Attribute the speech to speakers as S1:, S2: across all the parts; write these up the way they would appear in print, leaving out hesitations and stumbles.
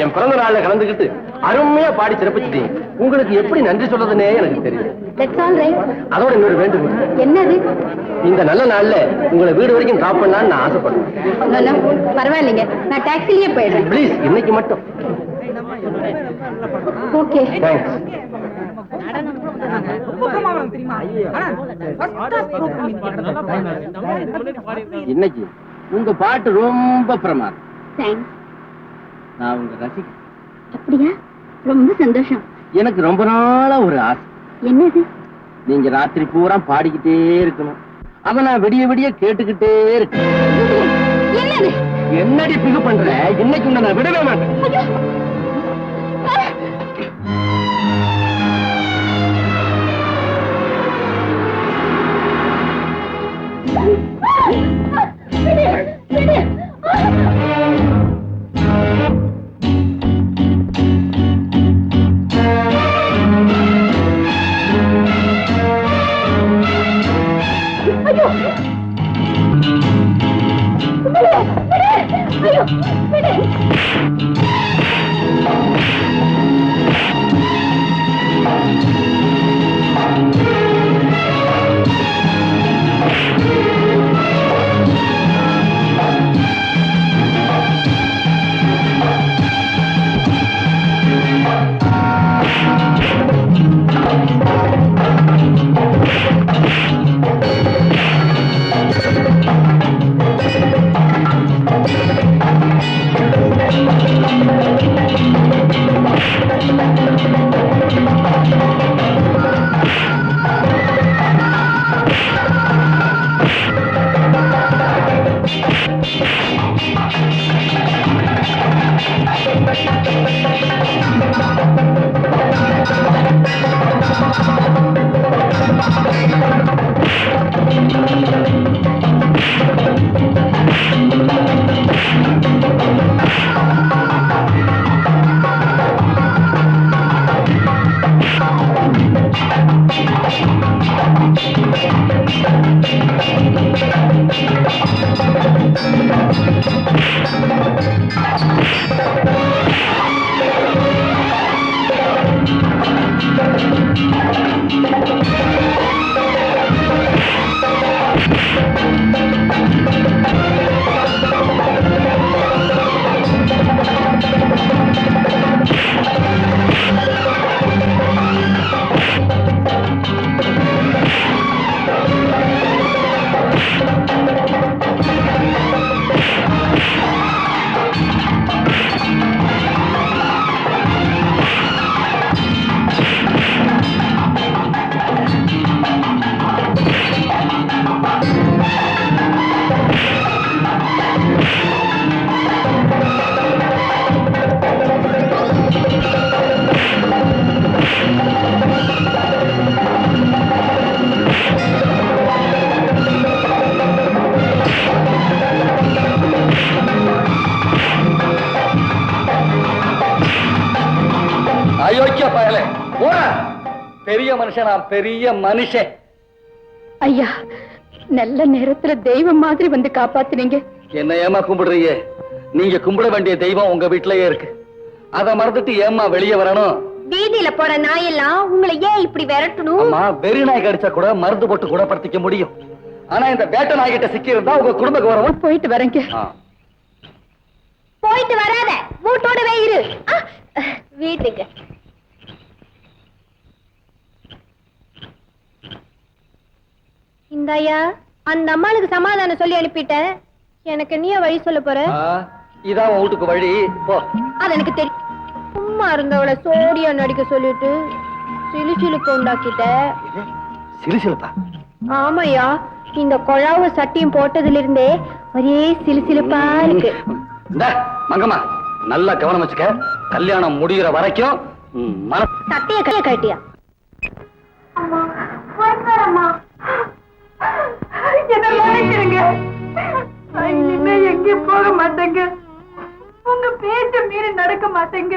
S1: என் பிறந்த நாள்ல கலந்துக்கிட்டு அருமையா பாடி சிறப்பிச்சிட்டீங்க. உங்களுக்கு எப்படி நன்றி சொல்றதுன்னே எனக்கு தெரியும். அதோட இன்னொரு வேண்டுகோள். என்னது? இந்த நல்ல நாள்ல உங்களை வீடு வரைக்கும் டிராப் பண்ணலான்னு நான் ஆசைப்படுறேன்.
S2: பரவாயில்லைங்க, நான் டாக்ஸிலேயே போயிடுறேன்.
S1: ப்ளீஸ், இன்னைக்கு மட்டும்.
S2: ஓகே.
S1: தேங்க்ஸ். இன்னைக்கு உங்க பாட்டு ரொம்ப பிரமாதம். நான் உங்க ரசிகன்.
S2: அப்படியா? ரொம்ப சந்தோஷம்.
S1: எனக்கு ரொம்ப நாளா ஒரு ஆசை.
S2: என்னது?
S1: நீங்க ராத்திரி பூரா பாடிக்கிட்டே இருக்கணும். அத நான் விடிய விடிய கேட்டுக்கிட்டே இருக்கேன்.
S2: என்னது?
S1: என்னடி பிகு பண்ற? இன்னைக்கு உன்னை நான் விடவே மாட்டேன். பெரிய மனுஷனா? பெரிய மனுஷன்.
S2: ஐயா, நல்ல நேரத்துல தெய்வம் மாதிரி வந்து காப்பாத்துனீங்க.
S1: என்ன ஏமா கும்பிடுறீங்க? நீங்க கும்பிட வேண்டிய தெய்வம் உங்க வீட்டிலேயே இருக்கு. அத மறந்துட்டு ஏமா வெளியே வரணும்?
S2: வீதியில போற நாயெல்லாம் உங்களை ஏன் இப்படி விரட்டணும்?
S1: அம்மா, வெறி நாய் கடிச்சா கூட மருந்து போட்டு குணப்படுத்திக்க முடியும். ஆனா இந்த வேட்டை நாய்கிட்ட சிக்கி இருந்தா உங்க குடும்ப கௌரவம்.
S2: போயிட்டு வரேங்க. போயிட்டு வராத, வீட்டோடவே இரு. வீட்டுக்கு இந்தாயா, அந்த அம்மாளுக்கு சமாதானம் சொல்லி அனுப்பிட்டேன். எனக்கு நீ வழி சொல்ல போற?
S1: இதான் வீட்டுக்கு வழி. போ.
S2: அது எனக்கு தெரியும். சும்மா இருந்தவளை சோடியா நடிக்க சொல்லிட்டு சிலுசிலுப்பு உண்டாக்கிட்ட.
S1: சிலுசிலுப்பா?
S2: ஆமாயா, இந்த கொழாவு சட்டியும் போட்டதுல இருந்தே ஒரே சிலுசிலுப்பா இருக்கு.
S1: மங்கம்மா, நல்லா கவனம் வச்சுக்க. கல்யாணம் முடிகிற வரைக்கும்
S2: சட்டைய கைய கட்டியா? இனிமே எங்கேயும் போக மாட்டேங்க. உங்க பேச்ச மீறி நடக்க மாட்டேங்க.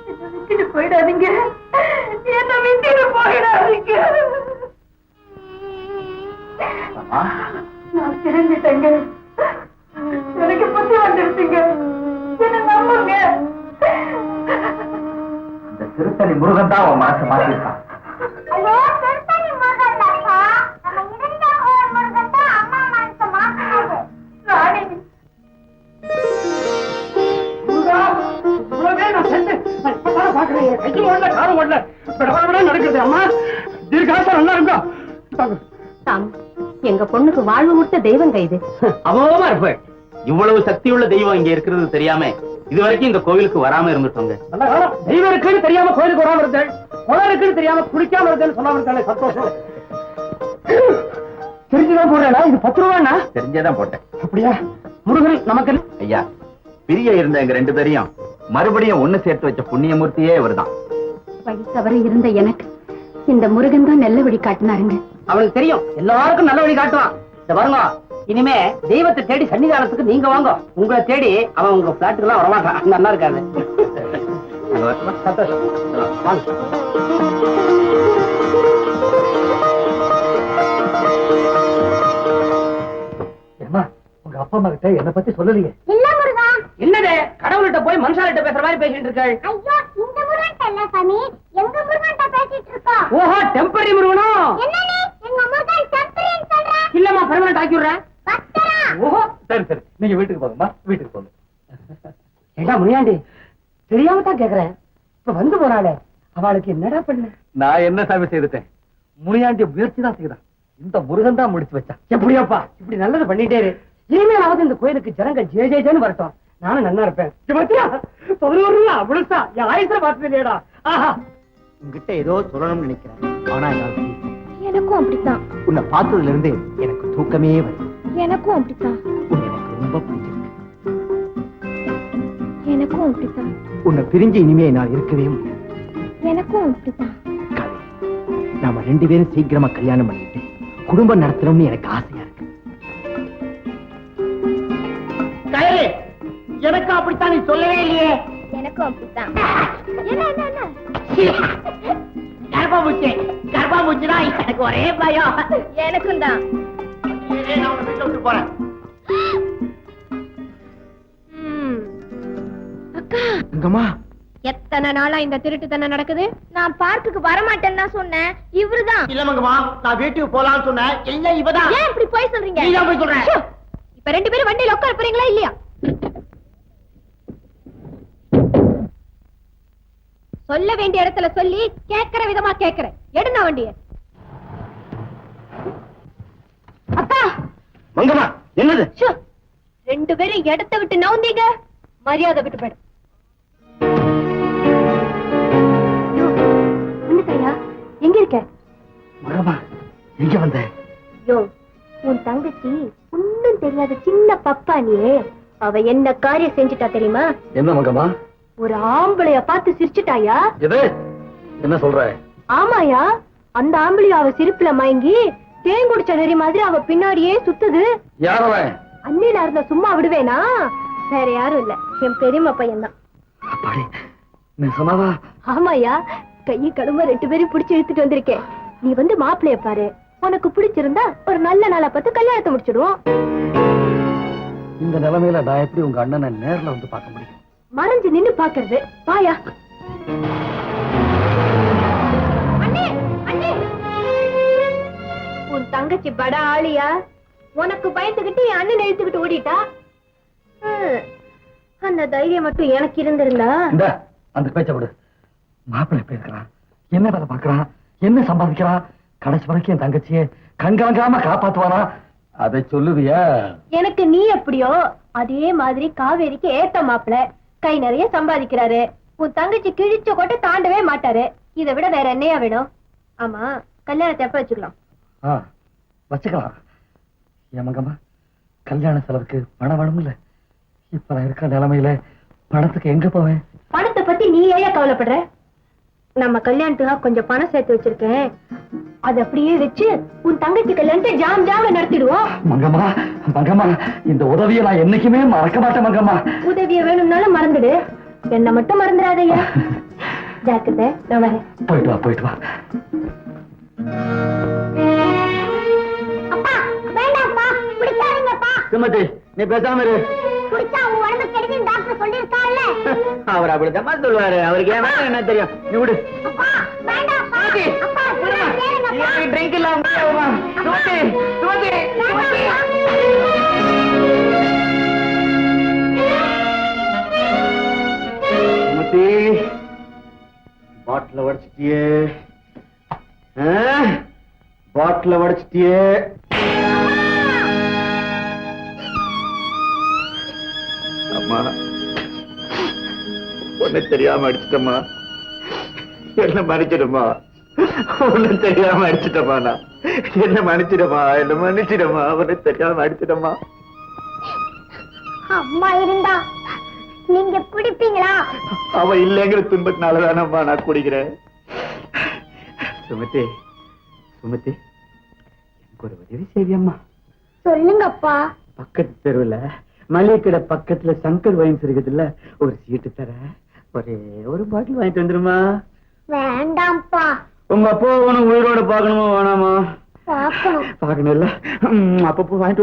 S2: என்ன விட்டுட்டு போயிடாதீங்க. என்ன விட்டுட்டு போயிடாதீங்க. நான் தெரிஞ்சுட்டேங்க. எனக்கு புத்தி வந்துருச்சுங்க. என்ன நம்புங்க.
S3: திருத்தணி முருகன் தான் உன் மனசை மாத்திருக்கான்.
S1: நடக்குது அம்மா, தீர்க்காசம் நல்லா இருக்கா?
S2: எங்க பொண்ணுக்கு வாழ்வு முட்ட தெய்வம் கைது.
S3: அமோகமா இருப்ப. இவ்வளவு சக்தியுள்ள தெய்வம் இங்க இருக்கிறது தெரியாம இதுவரைக்கும் இந்த கோவிலுக்கு வராம இருந்துட்டோங்க.
S1: தெய்வம் இருக்குன்னு தெரியாம கோயிலுக்கு வராம இருந்தேன், குளம் இருக்குன்னு தெரியாம குளிக்காம இருந்தேன்னு சொல்லாம இருக்கானே, சந்தோஷம். தெரிஞ்சுதான் போடுறா? இது 10 ரூபாண்ணா.
S3: தெரிஞ்சேதான் போட்டேன்.
S1: அப்படியா? முருகன் நமக்கு
S3: ஐயா, பிரிய இருந்த எங்க 2 பேரையும் மறுபடியும் ஒண்ணு சேர்த்து வச்ச புண்ணியமூர்த்தியே இவர்தான்.
S2: வழி தவற இருந்த எனக்கு இந்த முருகன் தான் நல்ல வழி காட்டினாருங்க.
S1: அவனுக்கு தெரியும், எல்லாருக்கும் நல்ல வழி காட்டுவான். இந்த பாருங்க, இனிமே தெய்வத்தை தேடி சன்னிதானத்துக்கு நீங்க வாங்க, உங்களை தேடி அவன் உங்க பிளாட்டுக்கு எல்லாம் வரமாட்டான். நல்லா இருக்காரு. சந்தோஷம். வாங்க. உங்க அப்பா அம்மா கிட்ட என்ன பத்தி சொல்லலையே?
S2: இல்ல முருகா.
S1: என்னது கடவுள்கிட்ட போய் மனுஷாலிட்ட பேசுற மாதிரி பேசிட்டு இருக்காள்?
S2: ஐயோ, இந்த முருகன் இல்ல சாமி, எங்க முருகன்ட்ட பேசிட்டு இருக்கா.
S1: ஓஹோ, டெம்பரரி முருகனோ?
S2: என்னனே எங்க முருகன் டெம்பரரின்னு சொல்ற?
S1: இல்லம்மா, பெர்மனன்ட் ஆக்கி விடுறேன்.
S2: பத்தரா.
S1: ஓஹோ, சரி சரி, நீங்க வீட்டுக்கு போங்கம்மா, வீட்டுக்கு போங்க. ஏண்டா முனியாண்டி, தெரியாம தான் கேக்குறேன். இப்ப வந்து போறாளே, அவளுக்கு என்னடா பண்ண?
S3: நான் என்ன சாமி செய்துட்டேன்?
S1: முனியாண்டி முயற்சி தான் செய்யறான். இந்த முருகன் தான் முடிச்சு வச்சான். எப்படியாப்பா இப்படி நல்லது பண்ணிட்டே இரு. இனிமேலாவது இந்த கோயிலுக்கு ஜனங்க ஜே ஜே ஜேன்னு வரட்டும், நானும் நல்லா இருப்பேன். 11 அவ்வளவுதா என் ஆயுச பார்த்தது இல்லையடா. ஆஹா, உங்ககிட்ட ஏதோ சொல்லணும்னு நினைக்கிறேன், ஆனா
S2: எனக்கும் அப்படித்தான்.
S1: உன்னை பார்த்ததுல இருந்து எனக்கு தூக்கமே வருது.
S2: எனக்கும் அப்படித்தான்.
S1: உன்னை எனக்கு ரொம்ப பிடிச்சிருக்கு.
S2: எனக்கும் அப்படித்தான்.
S1: உன்னை பிரிஞ்சு இனிமே நான் இருக்கவே முடியாது.
S2: எனக்கும் அப்படித்தான்.
S1: நாம 2 பேரும் சீக்கிரமா கல்யாணம் பண்ணிட்டு குடும்பம் நடத்தணும்னு எனக்கு ஆசையா இருக்கு. எனக்கு அப்படித்தான், நீ சொல்லவே இல்லையே.
S2: எனக்கும் அப்படித்தான். என்ன என்ன என்ன?
S1: கர்ப்பாம்பூச்சி, கர்ப்பாம்பூச்சினா எனக்கு ஒரே பயம்.
S2: எனக்கும் தான்.
S1: நான் உன்னை வீட்டை விட்டு போறேன்.
S2: அக்கா,
S1: எங்கம்மா?
S2: எத்தனை நாளா இந்த திருட்டுத்தனம் நடக்குது? நான் பார்க்குக்கு வரமாட்டேன்னு தான் சொன்னேன், இவருதான்.
S1: இல்ல மங்கம்மா, நான் வீட்டுக்கு போலாம்னு சொன்னேன். இல்ல இவதான்.
S2: ஏன் இப்படி போய் சொல்றீங்க?
S1: நீதான் போய் சொல்றேன்.
S2: இப்ப 2 பேரும் வண்டியில உட்கார போறீங்களா இல்லையா? சொல்ல வேண்டிய இடத்துல சொல்லி கேட்கிற விதமா கேட்கிற. எடுனா வண்டிய. அக்கா,
S1: மங்கம்மா, என்னது?
S2: 2 பேரும் இடத்தை விட்டு நவுந்தீங்க, மரியாதை விட்டு போயிடும். எங்க இருக்க?
S1: மங்கம்மா, எங்க வந்த?
S2: யோ, உன் தங்கச்சி ஒண்ணும் தெரியாத சின்ன பப்பானியே, அவ என்ன காரியம் செஞ்சுட்டா தெரியுமா?
S1: என்ன மங்கம்மா?
S2: ஒரு ஆம்பளைய பார்த்து சிரிச்சுட்டாயா?
S1: எது? என்ன சொல்ற?
S2: ஆமாயா, அந்த ஆம்பளைய அவ சிரிப்புல மயங்கி தேன் குடிச்ச நெறி மாதிரி அவ பின்னாடியே சுத்துது.
S1: யார் அவன்?
S2: அண்ணில இருந்த சும்மா விடுவேனா? வேற யாரும் இல்ல, என் பெரியம்மா பையன் தான்.
S1: அப்பாடி, நீ சொன்னாவா?
S2: ஆமாயா, கையை கடுமை 2 பேரும் பிடிச்சு இழுத்துட்டு வந்திருக்கேன். நீ வந்து மாப்பிளைய பாரு, உனக்கு பிடிச்சிருந்தா ஒரு நல்ல நாளா பார்த்து கல்யாணத்தை முடிச்சிடுவோம்.
S1: இந்த நிலைமையில நான் எப்படி உங்க அண்ணனை நேர்ல வந்து பார்க்க முடியும்?
S2: மறைஞ்சு நின்னு பாக்குறது. பாயா. உன் தங்கச்சி பட ஆளியா, உனக்கு பயந்துகிட்டு என் அண்ணன் இழுத்துக்கிட்டு ஓடிட்டா. அந்த தைரியம் மட்டும் எனக்கு இருந்திருந்தா.
S1: இந்த அந்த பேச்ச விடு. மாப்பிள்ளை பேசுறான், என்ன வேலை பாக்குறான், என்ன சம்பாதிக்கிறான், கடைசி வரைக்கும் என் தங்கச்சியை கண்கலங்காம காப்பாத்துவானா? அதை சொல்லுவியா?
S2: எனக்கு நீ எப்படியோ அதே மாதிரி காவேரிக்கு ஏத்த மாப்பிள்ள கை நிறைய சம்பாதிக்கிறாரு. உன் தங்கச்சி கிழிச்ச கொட்ட தாண்டவே மாட்டாரு. இதை விட வேற என்னையா வேணும்? ஆமா, கல்யாணத்தை எப்ப வச்சுக்கலாம்?
S1: வச்சுக்கலாம். ஏமங்கம்மா, கல்யாண செலவுக்கு பணம் வேணும் இல்ல? இப்ப நான் இருக்கிற நிலைமையில பணத்துக்கு எங்க போவேன்?
S2: பணத்தை பத்தி நீ ஏன் கவலைப்படுற? நம்ம கல்யாணத்துக்காக கொஞ்சம் பணம் சேர்த்து வச்சிருக்கேன், அது அப்படியே வச்சு உன் தங்கச்சி கல்யாணத்தை ஜாம் ஜாம்ல நடத்திடுவோம்.
S1: மங்கம்மா, மங்கம்மா, இந்த உதவியை நான் என்னைக்குமே மறக்க மாட்டேன் மங்கம்மா.
S2: உதவிய வேணும்னாலும் மறந்துடு, என்ன மட்டும் மறந்துடாதயா. ஜாக்கிரதை, நான் வரேன்.
S1: போயிட்டு வா, போயிட்டு வா.
S2: அப்பா, வேண்டாம்ப்பா, பிடிக்காதீங்கப்பா.
S1: சுமதி, நீ பேசாம இரு.
S2: குடிச்சா உன் உடம்பு கெடுதுன்னு டாக்டர் சொல்லிருக்கான்ல.
S3: அவர் அப்படித்தான் சொல்லுவாரு. அவருக்கு ஏன் என்ன தெரியும்? நீ விடு.
S2: அப்பா வேண்டாம்
S3: சுமதி,
S2: அப்பா
S3: ட்ரிங்க் இல்லாம முடியாதுமா. சுமதி, சுமதி, சுமதி. சுமதி, பாட்டில உடைச்சிட்டியே, பாட்டில உடைச்சிட்டியே. அம்மா, ஒண்ணு தெரியாம அடிச்சிட்டம்மா, என்ன மன்னிச்சிடுமா. ஒண்ணு தெரியாம அடிச்சிட்டமா, நான் என்ன மன்னிச்சிடமா, என்ன மன்னிச்சிடமா. ஒண்ணு தெரியாம அடிச்சிட்டமா.
S2: அம்மா இருந்தா நீங்க குடிப்பீங்களா?
S3: அவ இல்லைங்கிற துன்பத்தினாலதானம்மா நான் குடிக்கிறேன். சுமதி, சுமதி, எனக்கு ஒரு உதவி செய்யம்மா.
S2: சொல்லுங்கப்பா.
S3: பக்கத்து தெருவுல மளிகை கடை பக்கத்துல சங்கர் வைன்ஸ் இருக்குதுல்ல, ஒரு சீட்டு தர, ஒரே ஒரு பாட்டில் வாங்கிட்டு வந்துருமா.
S2: வேண்டாம்ப்பா.
S3: உங்க அப்பா உனக்கு உயிரோட பாக்கணுமா வேணாமா?
S2: பாக்கணும்.
S3: பாக்கணும் இல்ல, அப்பப்போ வாங்கிட்டு